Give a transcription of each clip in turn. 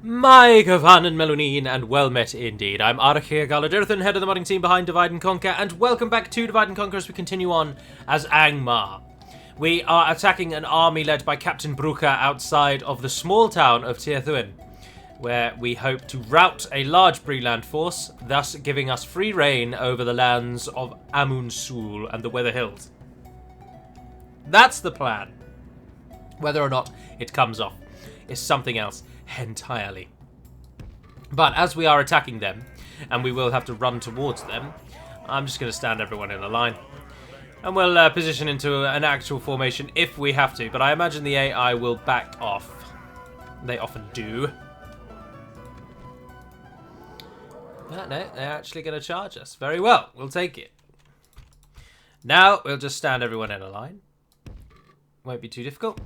My Gavan and Melonin, and well met indeed. I'm Arachir Galadirthan, head of the modding team behind Divide and Conquer, and welcome back to Divide and Conquer as we continue on as Angmar. We are attacking an army led by Captain Bruka outside of the small town of Tearthuin, where we hope to rout a large Breland force, thus giving us free reign over the lands of Amun-Sul and the Weather Hills. That's the plan. Whether or not it comes off is something else entirely. But as we are attacking them, and we will have to run towards them, I'm just going to stand everyone in a line. And we'll position into an actual formation if we have to, but I imagine the AI will back off. They often do. But no, they're actually going to charge us. Very well, we'll take it. Now, we'll just stand everyone in a line. Won't be too difficult.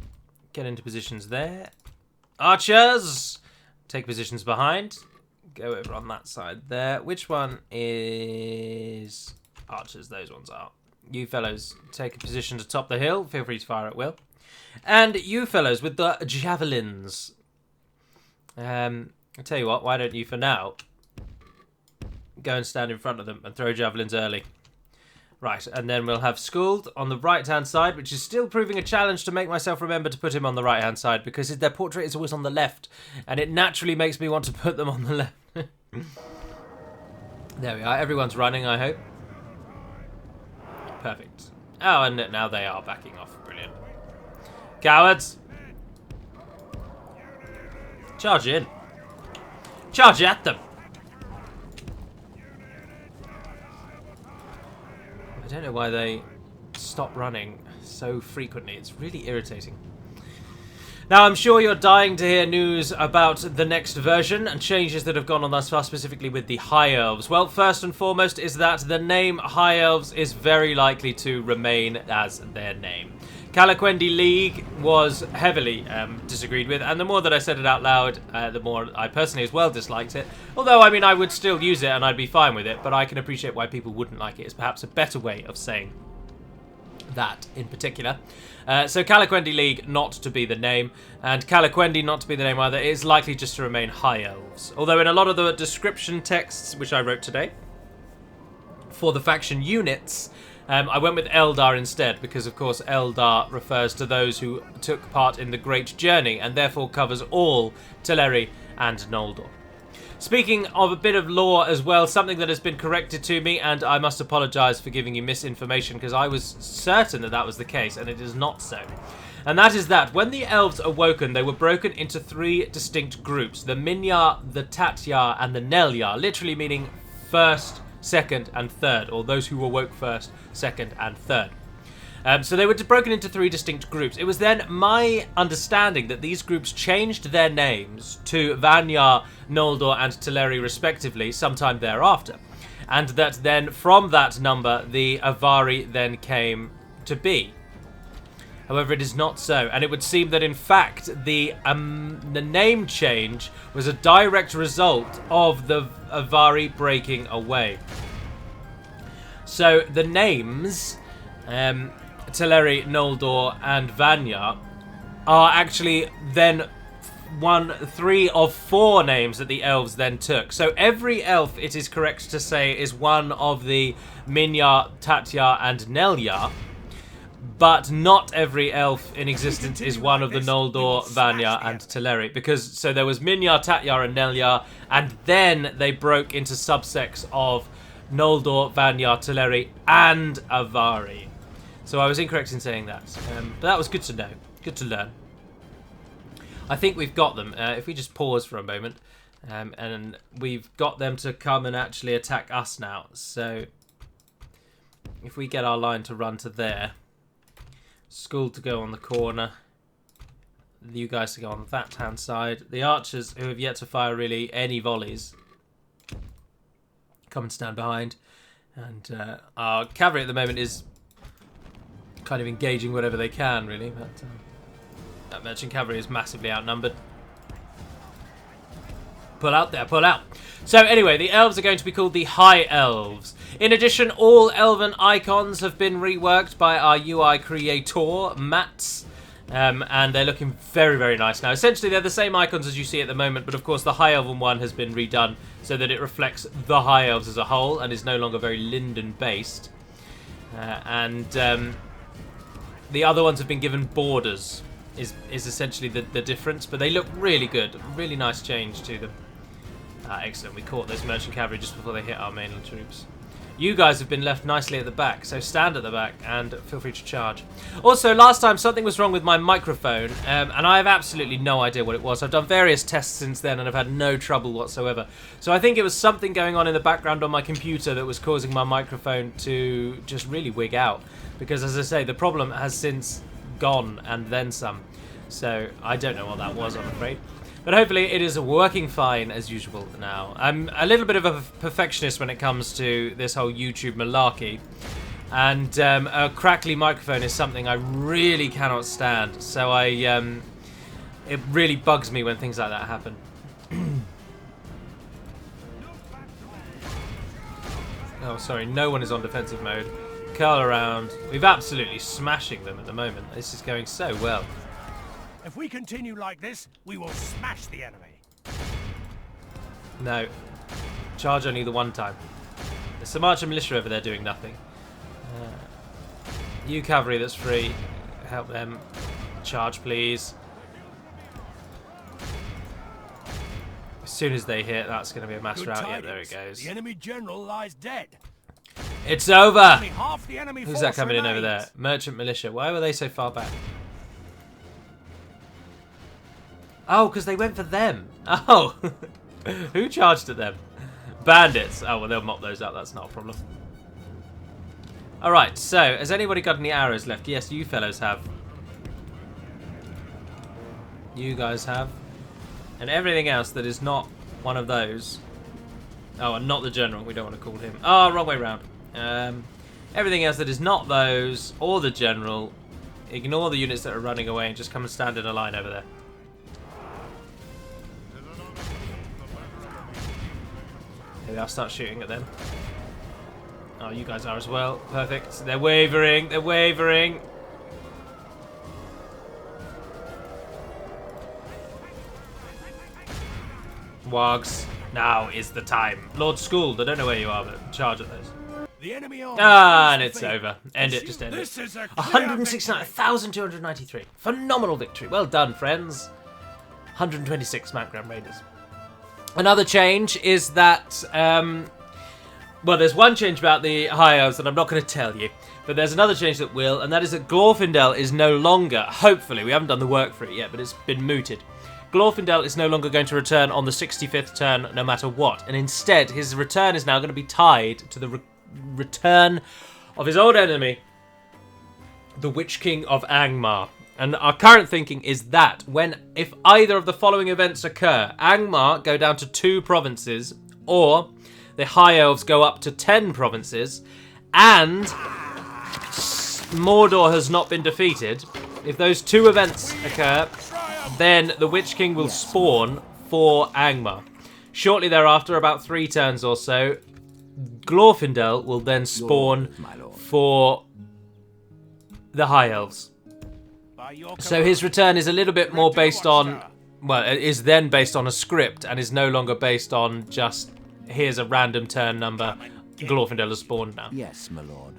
Get into positions there. Archers! Take positions behind. Go over on that side there. Which one is archers? Those ones are. You fellows take a position to top the hill. Feel free to fire at will. And you fellows with the javelins. I'll tell you what, why don't you for now go and stand in front of them and throw javelins early. Right, and then we'll have Skuld on the right-hand side, which is still proving a challenge to make myself remember to put him on the right-hand side, because their portrait is always on the left, and it naturally makes me want to put them on the left. There we are. Everyone's running, I hope. Perfect. Oh, and now they are backing off. Brilliant. Cowards! Charge in. Charge at them! I don't know why they stop running so frequently. It's really irritating. Now, I'm sure you're dying to hear news about the next version and changes that have gone on thus far, specifically with the High Elves. Well, first and foremost is that the name High Elves is very likely to remain as their name. Calaquendi League was heavily disagreed with, and the more that I said it out loud, the more I personally as well disliked it. Although, I mean, I would still use it and I'd be fine with it, but I can appreciate why people wouldn't like it. It's perhaps a better way of saying that in particular. So Calaquendi League not to be the name, and Calaquendi not to be the name either. It is likely just to remain High Elves. Although in a lot of the description texts, which I wrote today, for the faction units, I went with Eldar instead, because of course Eldar refers to those who took part in the Great Journey, and therefore covers all Teleri and Noldor. Speaking of a bit of lore as well, something that has been corrected to me, and I must apologise for giving you misinformation, because I was certain that that was the case, and it is not so. And that is that when the Elves awoken, they were broken into three distinct groups: the Minyar, the Tatyar, and the Nelyar, literally meaning first, second, and third, or those who awoke first, second, and third. So they were broken into three distinct groups. It was then my understanding that these groups changed their names to Vanyar, Noldor, and Teleri respectively sometime thereafter. And that then from that number, the Avari then came to be. However, it is not so, and it would seem that in fact the name change was a direct result of the Avari breaking away. So the names Teleri, Noldor, and Vanyar are actually then three of four names that the elves then took. So every elf, it is correct to say, is one of the Minyar, Tatyar, and Nelyar. But not every elf in existence is one of the Noldor, Vanyar, and Teleri. Because, so there was Minyar, Tatyar, and Nelyar, and then they broke into subsects of Noldor, Vanyar, Teleri, and Avari. So I was incorrect in saying that. But that was good to know. Good to learn. I think we've got them. If we just pause for a moment. And we've got them to come and actually attack us now. So if we get our line to run to there. Skuld to go on the corner. You guys to go on that hand side. The archers, who have yet to fire really any volleys, come and stand behind. And our cavalry at the moment is kind of engaging whatever they can, really. But that merchant cavalry is massively outnumbered. Pull out there, pull out. So anyway, the elves are going to be called the High Elves. In addition, all elven icons have been reworked by our UI creator, Mats. And they're looking very, very nice now. Essentially, they're the same icons as you see at the moment, but of course the High Elven one has been redone so that it reflects the High Elves as a whole and is no longer very Linden-based. The other ones have been given borders, is essentially the difference, but they look really good. Really nice change to them. Excellent, we caught those merchant cavalry just before they hit our mainland troops. You guys have been left nicely at the back, so stand at the back and feel free to charge. Also, last time something was wrong with my microphone, and I have absolutely no idea what it was. I've done various tests since then and I've had no trouble whatsoever. So I think it was something going on in the background on my computer that was causing my microphone to just really wig out. Because, as I say, the problem has since gone and then some. So I don't know what that was, I'm afraid. But hopefully it is working fine as usual now. I'm a little bit of a perfectionist when it comes to this whole YouTube malarkey. And a crackly microphone is something I really cannot stand. So it really bugs me when things like that happen. Oh, sorry, no one is on defensive mode. Curl around. We've absolutely smashing them at the moment. This is going so well. If we continue like this, we will smash the enemy. No. Charge only the one time. There's some archer militia over there doing nothing. You cavalry that's free. Help them. Charge, please. As soon as they hit, that's going to be a mass rout. Yeah, there it goes. The enemy general lies dead. It's over! Only half the enemy Who's that coming in over there? Merchant militia. Why were they so far back? Oh, because they went for them. Oh. Who charged at them? Bandits. Oh, well, they'll mop those up. That's not a problem. Alright, so, has anybody got any arrows left? Yes, you fellows have. You guys have. And everything else that is not one of those. Oh, and not the general. We don't want to call him. Oh, wrong way round. Everything else that is not those, or the general, ignore the units that are running away and just come and stand in a line over there. Maybe I'll start shooting at them. Oh, you guys are as well. Perfect. They're wavering. They're wavering. Wargs. Now is the time. Lord Schooled, I don't know where you are, but charge at those. The enemy and it's over. End it, just end it. 169,293. Phenomenal victory. Well done, friends. 126 Mount Grand Raiders. Another change is that, well, there's one change about the High Elves that I'm not going to tell you, but there's another change that will, and that is that Glorfindel is no longer, hopefully, we haven't done the work for it yet, but it's been mooted. Glorfindel is no longer going to return on the 65th turn no matter what, and instead his return is now going to be tied to the return of his old enemy, the Witch King of Angmar. And our current thinking is that if either of the following events occur, Angmar go down to 2 provinces, or the High Elves go up to 10 provinces, and Mordor has not been defeated, if those 2 events occur, then the Witch King will spawn for Angmar. Shortly thereafter, about 3 turns or so, Glorfindel will then spawn for the High Elves. So his return is a little bit more based on, well, it is then based on a script and is no longer based on just, here's a random turn number, Glorfindel has spawned now. Yes, my lord.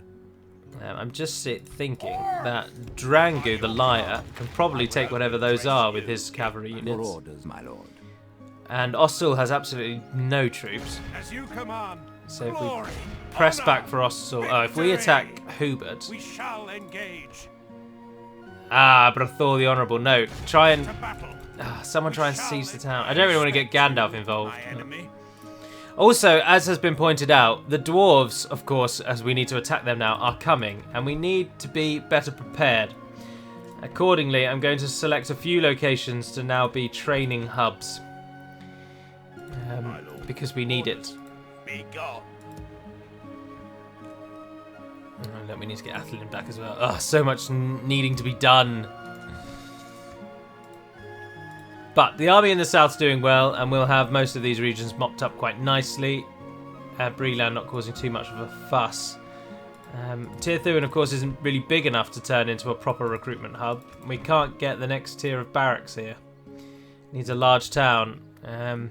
I'm just thinking that Drangu, the liar, can probably take whatever those are with his cavalry units. Your orders, my lord. And Ossul has absolutely no troops. As you command. So if we press back for Ossul, if we attack Hubert, we shall engage. Brothor the Honourable. No, try and... someone try and seize the town. I don't really want to get Gandalf involved. Also, as has been pointed out, the dwarves, of course, as we need to attack them now, are coming, and we need to be better prepared. Accordingly, I'm going to select a few locations to now be training hubs. Because we need it. We need to get Athelin back as well. Oh, so much needing to be done. But the army in the south's doing well, and we'll have most of these regions mopped up quite nicely. Breland not causing too much of a fuss. Tirthuan, of course, isn't really big enough to turn into a proper recruitment hub. We can't get the next tier of barracks here. Needs a large town. Oh,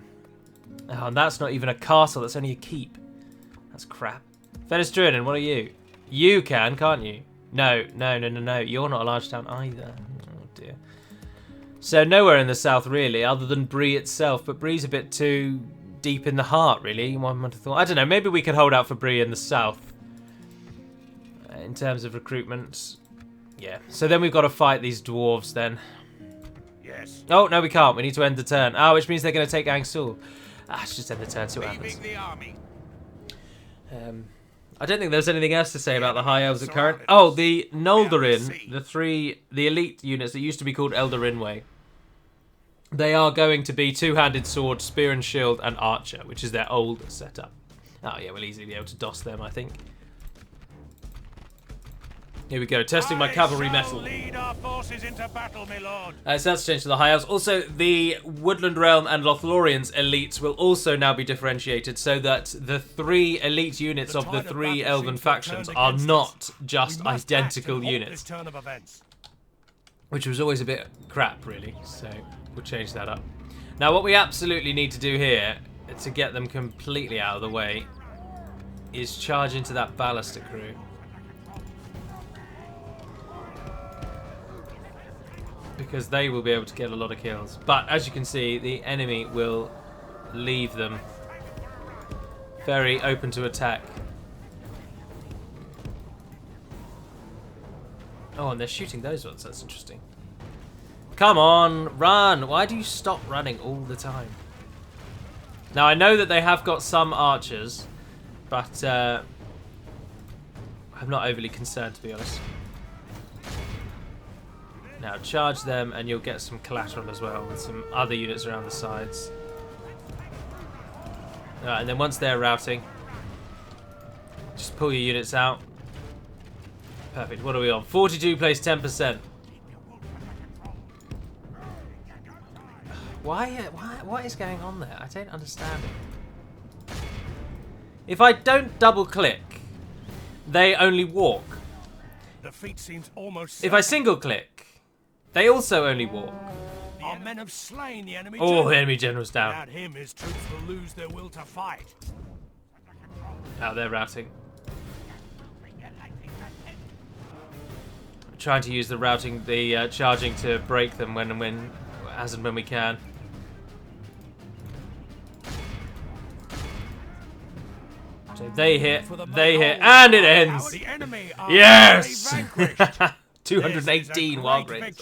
and that's not even a castle, that's only a keep. That's crap. Fenestruinen, what are you? You can, can't you? No. You're not a large town either. Oh dear. So nowhere in the south really, other than Bree itself. But Bree's a bit too deep in the heart, really. One would have thought. I don't know. Maybe we could hold out for Bree in the south. In terms of recruitment, yeah. So then we've got to fight these dwarves then. Yes. Oh no, we can't. We need to end the turn. Ah, which means they're going to take Angsul. Let's just end the turn. See what happens. The army. I don't think there's anything else to say about the High Elves at current. Oh, the Noldorin, the elite units that used to be called Eldarinwe. They are going to be two-handed sword, spear and shield, and archer, which is their old setup. Oh yeah, we'll easily be able to DOS them, I think. Here we go, testing my cavalry metal. Lead our forces into battle, my lord. So that's changed to the High Elves. Also, the Woodland Realm and Lothlorians elites will also now be differentiated so that the 3 elite units of the 3 elven factions are not just identical units. Which was always a bit crap, really, so we'll change that up. Now, what we absolutely need to do here, to get them completely out of the way, is charge into that ballista crew. Because they will be able to get a lot of kills. But as you can see, the enemy will leave them very open to attack. Oh, and they're shooting those ones. That's interesting. Come on, run! Why do you stop running all the time? Now, I know that they have got some archers, but I'm not overly concerned, to be honest. Now charge them and you'll get some collateral as well with some other units around the sides. Alright, and then once they're routing, just pull your units out. Perfect. What are we on? 42 plays 10%. What is going on there? I don't understand it. If I don't double click, they only walk. The feat seems almost if I single click, they also only walk. Our men have slain the enemy. Oh, the enemy general's down. Without him, his troops will lose their will to fight. Now they're routing. Trying to use the routing, the charging to break them as and when we can. So they hit, and it ends. The enemy are Yes! 218 wild raiders.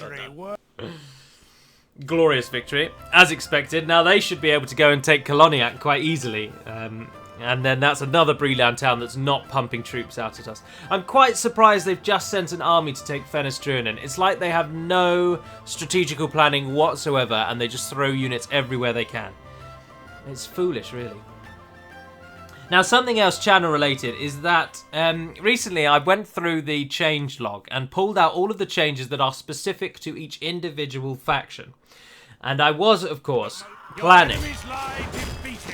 Glorious victory, as expected. Now they should be able to go and take Coloniac quite easily. And then that's another Breland town that's not pumping troops out at us. I'm quite surprised they've just sent an army to take Fenestruinen. It's like they have no strategical planning whatsoever and they just throw units everywhere they can. It's foolish, really. Now, something else channel related is that recently I went through the change log and pulled out all of the changes that are specific to each individual faction. And I was, of course, planning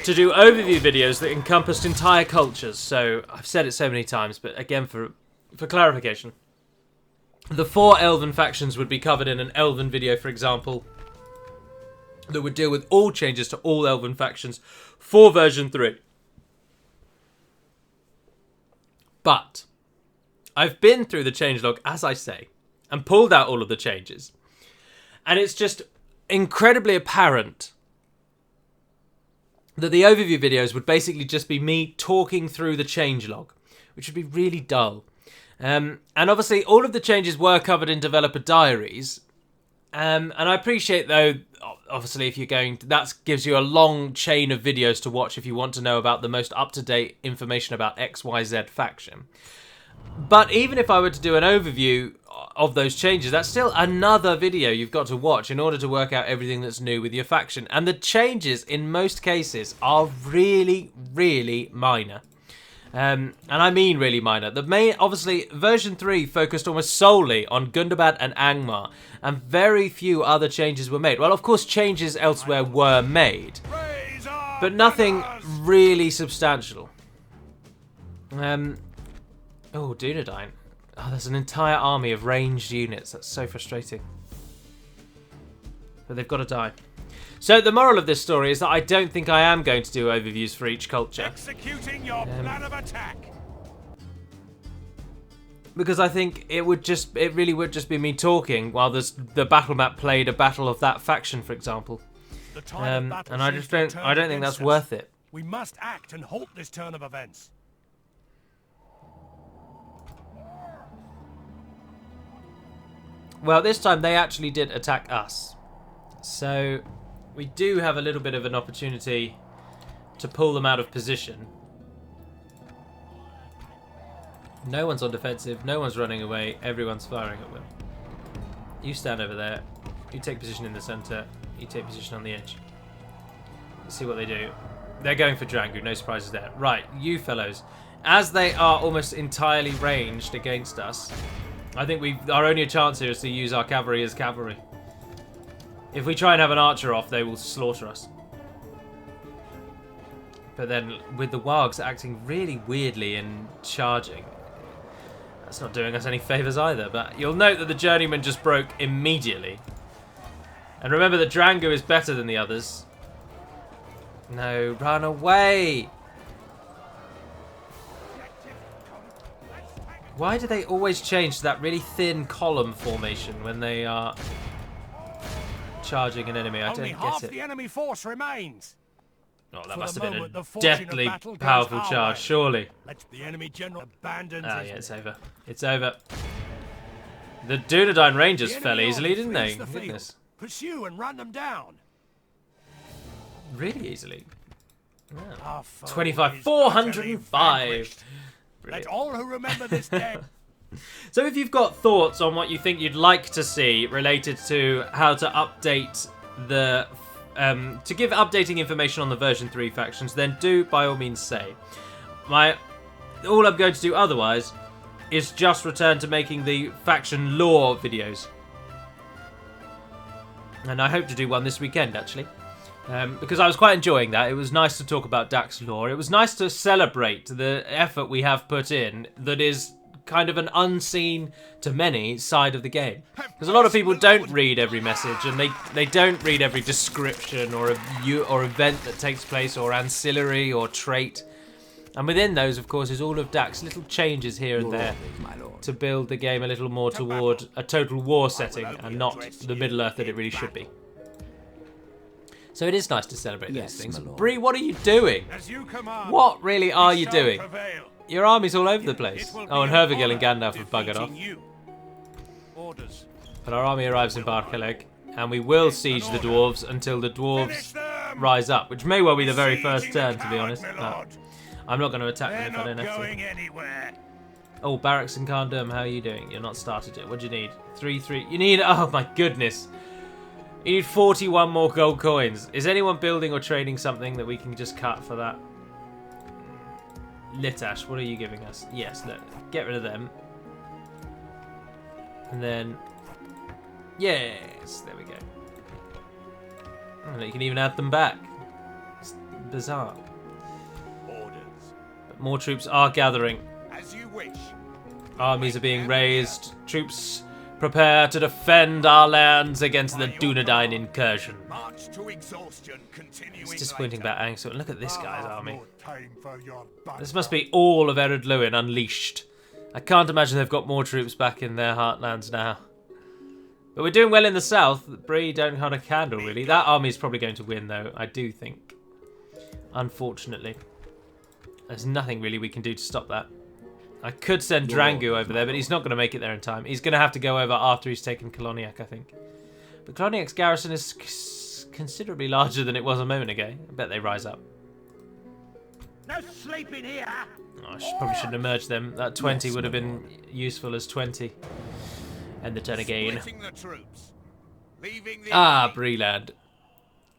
to do overview videos that encompassed entire cultures. So I've said it so many times, but again, for clarification, the 4 elven factions would be covered in an elven video, for example, that would deal with all changes to all elven factions for version 3. But I've been through the changelog, as I say, and pulled out all of the changes. And it's just incredibly apparent that the overview videos would basically just be me talking through the changelog, which would be really dull. And obviously, all of the changes were covered in developer diaries. And I appreciate, though, obviously, if you're that gives you a long chain of videos to watch if you want to know about the most up-to-date information about XYZ faction. But even if I were to do an overview of those changes, that's still another video you've got to watch in order to work out everything that's new with your faction. And the changes, in most cases, are really, really minor. And I mean really minor. Obviously, version 3 focused almost solely on Gundabad and Angmar, and very few other changes were made. Well, of course, changes elsewhere were made, but nothing really substantial. Oh, Dunedain. Oh, there's an entire army of ranged units. That's so frustrating. But they've got to die. So the moral of this story is that I don't think I am going to do overviews for each culture. Executing your plan of attack. Because I think it really would just be me talking while the battle map played a battle of that faction, for example. And I don't think that's worth it. We must act and halt this turn of events. Well, this time they actually did attack us. So we do have a little bit of an opportunity to pull them out of position. No one's on defensive, no one's running away, everyone's firing at them. You stand over there, you take position in the centre, you take position on the edge. Let's see what they do. They're going for Drangu, no surprises there. Right, you fellows. As they are almost entirely ranged against us, I think our only chance here is to use our cavalry as cavalry. If we try and have an archer off, they will slaughter us. But then, with the wargs acting really weirdly and charging, that's not doing us any favours either. But you'll note that the journeyman just broke immediately. And remember that Drangu is better than the others. No, run away! Why do they always change to that really thin column formation when they are charging an enemy? I don't Only get half it. the enemy force remains. Oh, that For must the have been moment, a the fortune of deathly battle goes powerful our charge, way. surely. Let the enemy general abandon Ah, his yeah, it's over. It's over. The Dunedain Rangers The fell enemy easily, army didn't flees they? the field. Goodness. Pursue and run them down. Really easily. Yeah. Our foe 25, is 405. utterly vanquished. Let Brilliant. all who remember this day. So if you've got thoughts on what you think you'd like to see related to how to update the to give updating information on the version 3 factions, then do by all means say. All I'm going to do otherwise is just return to making the faction lore videos. And I hope to do one this weekend, actually. Because I was quite enjoying that. It was nice to talk about DaC's lore. It was nice to celebrate the effort we have put in that is kind of an unseen to many side of the game. Because a lot of people don't read every message, and they don't read every description or event that takes place, or ancillary or trait. And within those, of course, is all of DaC's little changes here and there to build the game a little more toward a total war setting and not the Middle-earth that it really should be. So it is nice to celebrate these things. Bree, what are you doing? As you command, What really are we you shall doing? prevail. Your army's all over the place. It will Oh, and be an Hervigel and honor Gandalf have buggered off. defeating you. Orders. But our army arrives in Barkeleg, and we will siege the dwarves until the Finish dwarves them. rise up, which may well be the very first Sieging turn, the to be honest. coward, my But lord. I'm not going to attack They're them if I not don't have to. going anywhere. Oh, Barracks and Kandum, how are you doing? You're not started yet. What do you need? 3. You need... Oh, my goodness. You need 41 more gold coins. Is anyone building or trading something that we can just cut for that? Litash, what are you giving us? Yes, get rid of them. And then... Yes, there we go. And you can even add them back. It's bizarre. Orders. But more troops are gathering. As you wish. Armies are being raised. Troops prepare to defend our lands against the Dunedain incursion. March to exhaustion, continuing It's disappointing later. about Angsel. Look at this guy's army. No time for your This must be all of Ered Luin unleashed. I can't imagine they've got more troops back in their heartlands now. But we're doing well in the south. Bree don't hold a candle, really. That army's probably going to win, though, I do think. Unfortunately. There's nothing really we can do to stop that. I could send Drangu over there, but he's not going to make it there in time. He's going to have to go over after he's taken Koloniak, I think. But Koloniak's garrison is considerably larger than it was a moment ago. I bet they rise up. No sleeping here. Oh, I probably shouldn't have merged them. That 20 would have been useful as 20. End the turn again. Splitting the troops. Leaving the Ah, Breland.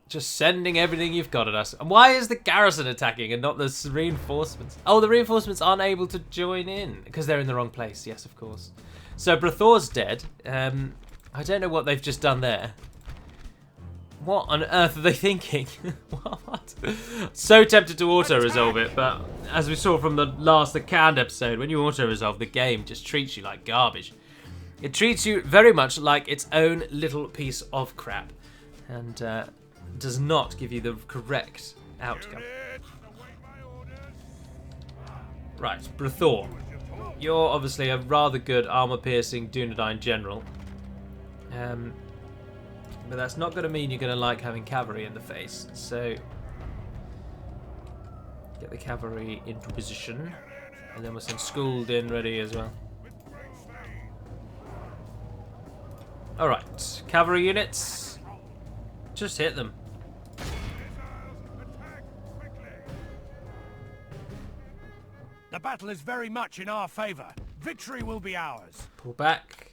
Just sending everything you've got at us. And why is the garrison attacking and not the reinforcements? Oh, the reinforcements aren't able to join in because they're in the wrong place. Yes, of course. So Brathor's dead. I don't know what they've just done there. What on earth are they thinking? What? So tempted to auto-resolve it, but as we saw from the canned episode, when you auto-resolve, the game just treats you like garbage. It treats you very much like its own little piece of crap, and does not give you the correct outcome. Right, Brathor. You're obviously a rather good armor-piercing Dunedain general. But that's not going to mean you're going to like having cavalry in the face. So, get the cavalry into position. And then we'll send Skuld in ready as well. Alright, cavalry units. Just hit them. The battle is very much in our favor. Victory will be ours. Pull back.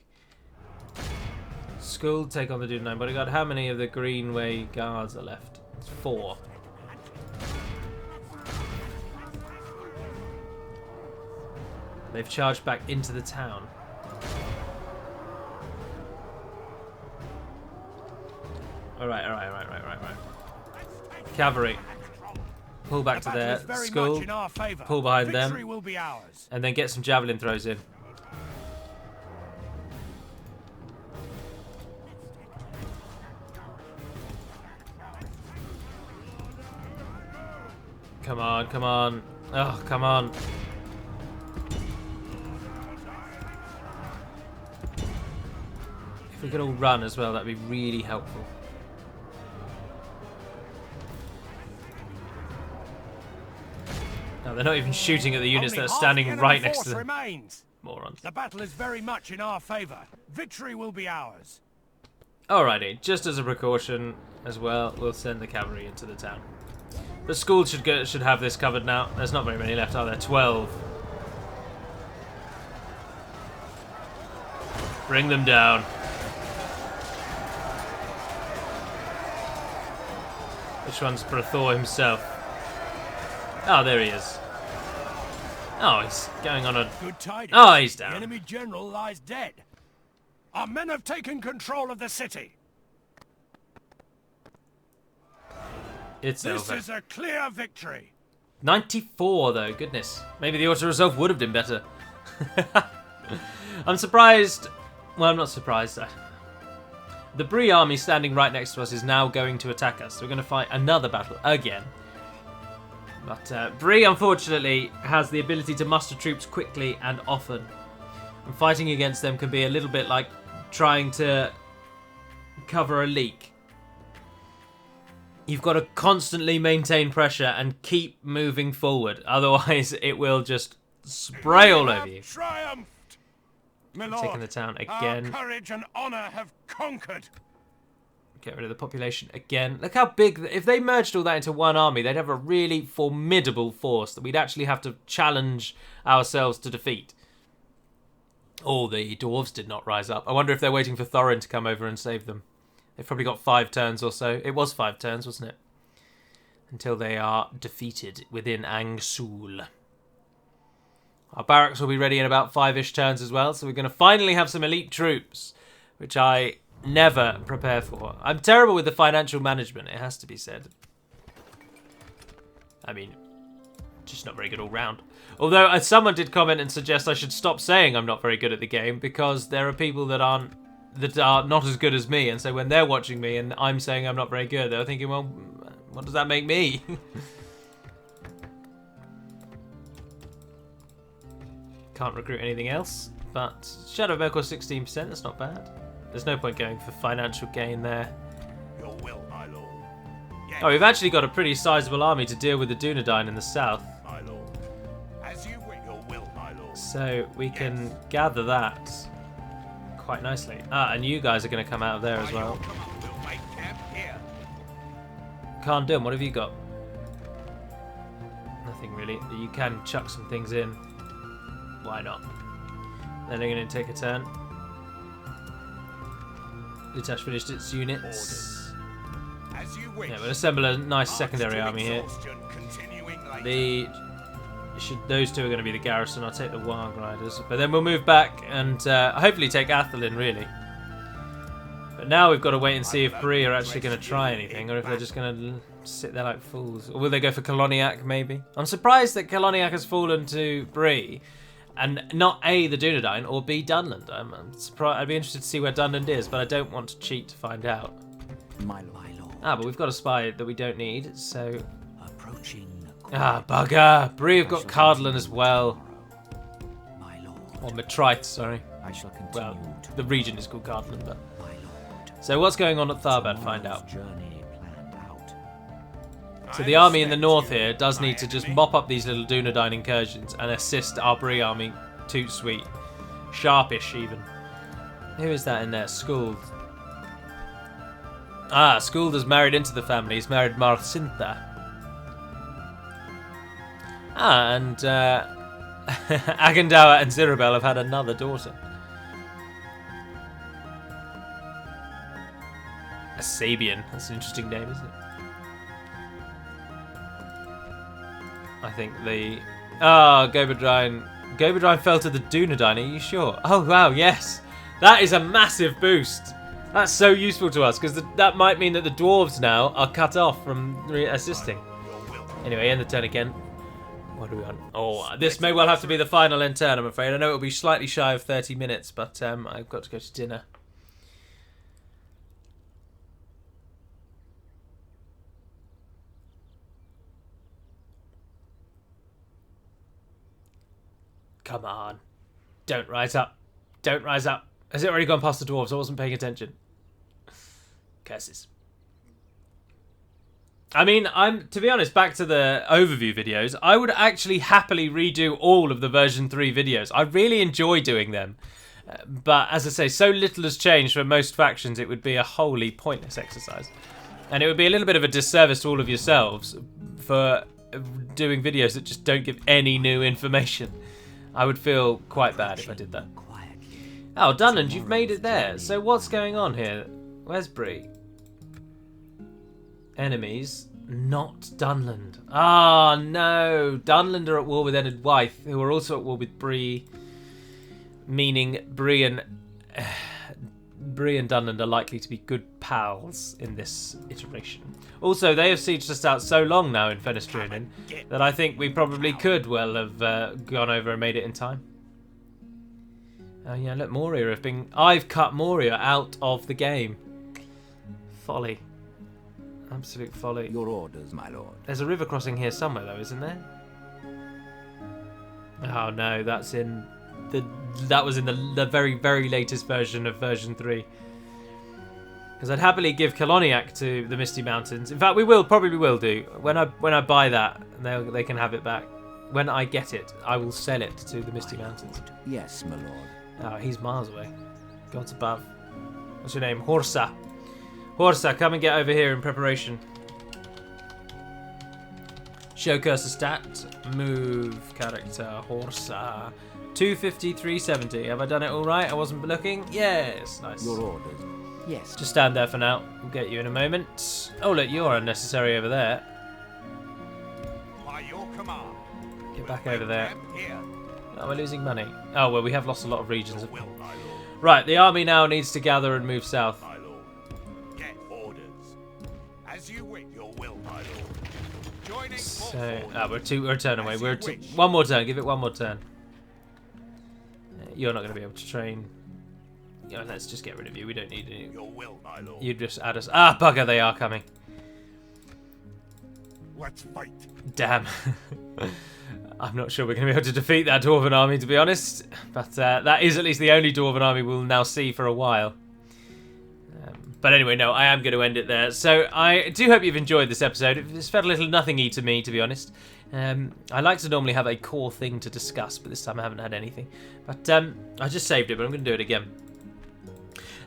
Skuld, take on the Dunedain bodyguard. How many of the Greenway guards are left? It's 4. They've charged back into the town. Alright. Cavalry. Pull back to there. Skuld, pull behind them. And then get some javelin throws in. Come on. Oh, come on. If we could all run as well, that'd be really helpful. No, they're not even shooting at the units that are standing right next to them. Remains. Morons. The battle is very much in our favor. Victory will be ours. Alrighty, just as a precaution as well, we'll send the cavalry into the town. The school should have this covered now. There's not very many left, are there? 12. Bring them down. Which one's Brathor himself? Oh, there he is. Oh, he's going on a... Good tidings. Oh, he's down. The enemy general lies dead. Our men have taken control of the city. It's This over. is a clear victory. 94 though, goodness. Maybe the auto-resolve would have been better. I'm surprised... Well, I'm not surprised. The Bree army standing right next to us is now going to attack us. So we're going to fight another battle again. But Bree, unfortunately, has the ability to muster troops quickly and often. And fighting against them can be a little bit like trying to cover a leak. You've got to constantly maintain pressure and keep moving forward. Otherwise, it will just spray all over you. Triumphed. My lord, Taking the town again. Our courage and honor have conquered. Get rid of the population again. Look how big... If they merged all that into one army, they'd have a really formidable force that we'd actually have to challenge ourselves to defeat. Oh, the dwarves did not rise up. I wonder if they're waiting for Thorin to come over and save them. They've probably got 5 turns or so. It was 5 turns, wasn't it? Until they are defeated within Angsul. Our barracks will be ready in about 5-ish turns as well, so we're going to finally have some elite troops, which I never prepare for. I'm terrible with the financial management, it has to be said. I mean, just not very good all round. Although someone did comment and suggest I should stop saying I'm not very good at the game, because there are people that are not as good as me, and so when they're watching me and I'm saying I'm not very good, they're thinking, well, what does that make me? Can't recruit anything else, but Shadow of Melkor 16%, that's not bad. There's no point going for financial gain there. Your will, my lord. Yes, Oh, we've actually got a pretty sizable army to deal with the Dunedain in the south, my lord. As you will, your will, my lord. so we can gather that quite nicely. Ah, and you guys are going to come out of there as well. Come up, we'll make camp here. Can't do 'em. What have you got? Nothing really. You can chuck some things in. Why not? Then they're going to take a turn. Litash finished its units. As you wish. Yeah, we'll assemble a nice secondary army here. Those two are going to be the garrison. I'll take the Warg Riders. But then we'll move back and hopefully take Athelin, really. But now we've got to wait and see if Bree are actually going to try anything, or if they're just going to sit there like fools. Or will they go for Koloniak, maybe? I'm surprised that Koloniak has fallen to Bree, and not A, the Dunedain, or B, Dunland. I'm surprised. I'd be interested to see where Dunland is, but I don't want to cheat to find out. My lord. Ah, but we've got a spy that we don't need, so... Approaching. Ah, bugger! Bree have got Cardlin as well. My lord. Or Matrith, sorry. I shall continue. Well, the region is called Cardlin, but... My lord. So what's going on at Tharbad? Find out. Journey planned out. So the army in the north here does need to just mop up these little Dunedain incursions and assist our Bree army. Toot sweet. Sharpish, even. Who is that in there? Skuld. Ah, Skuld has married into the family. He's married Marcintha. Ah, and Agandawa and Zirabel have had another daughter. A Sabian. That's an interesting name, isn't it? I think the... Ah, Gobadrine fell to the Dunedain. Are you sure? Oh, wow, yes. That is a massive boost. That's so useful to us, because that might mean that the dwarves now are cut off from assisting. Anyway, end the turn again. What do we want? Oh, this may well have to be the final end turn, I'm afraid. I know it'll be slightly shy of 30 minutes, but I've got to go to dinner. Come on. Don't rise up. Don't rise up. Has it already gone past the dwarves? I wasn't paying attention. Curses. I mean, to be honest, back to the overview videos, I would actually happily redo all of the version 3 videos. I really enjoy doing them. But as I say, so little has changed for most factions, it would be a wholly pointless exercise. And it would be a little bit of a disservice to all of yourselves for doing videos that just don't give any new information. I would feel quite bad if I did that. Oh, Dunland, you've made it there. So what's going on here? Where's Bree? Enemies, not Dunland. Ah, no. Dunland are at war with Enid Wythe, who are also at war with Bree. Meaning Bree and Dunland are likely to be good pals in this iteration. Also, they have sieged us out so long now in Fenestrinen that I think we probably could well have gone over and made it in time. Oh yeah, look, Moria have been... I've cut Moria out of the game. Folly. Absolute folly. Your orders, my lord. There's a river crossing here somewhere, though, isn't there? Oh no, that's in the... That was in the very, very latest version of version 3. Because I'd happily give Koloniak to the Misty Mountains. In fact, we probably will do. When I buy that, they can have it back. When I get it, I will sell it to the Misty Mountains. Yes, my lord. Oh, he's miles away. Gods above. What's your name? Horsa. Horsa, come and get over here in preparation. Show cursor stat. Move character. Horsa. 250, 370. Have I done it all right? I wasn't looking. Yes, nice. Your orders. Yes. Just stand there for now. We'll get you in a moment. Oh, look, you're unnecessary over there. By your command. Get back over there. Oh, we're losing money. Oh, well, we have lost a lot of regions. Right, the army now needs to gather and move south. My lord. Get orders. As you wish, your will, my lord. Joining So, we're a turn away. One more turn. Give it one more turn. You're not going to be able to train. Yeah, let's just get rid of you. We don't need you. Your will, my lord. You just add us. Ah, bugger! They are coming. Let's fight. Damn. I'm not sure we're going to be able to defeat that Dwarven army, to be honest. But that is at least the only Dwarven army we'll now see for a while. But anyway, no, I am going to end it there. So I do hope you've enjoyed this episode. It's felt a little nothing-y to me, to be honest. I like to normally have a core thing to discuss, but this time I haven't had anything. But I just saved it, but I'm going to do it again.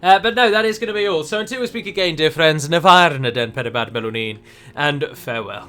But no, that is going to be all. So until we speak again, dear friends, Navarna den Peribad Melonin, and farewell.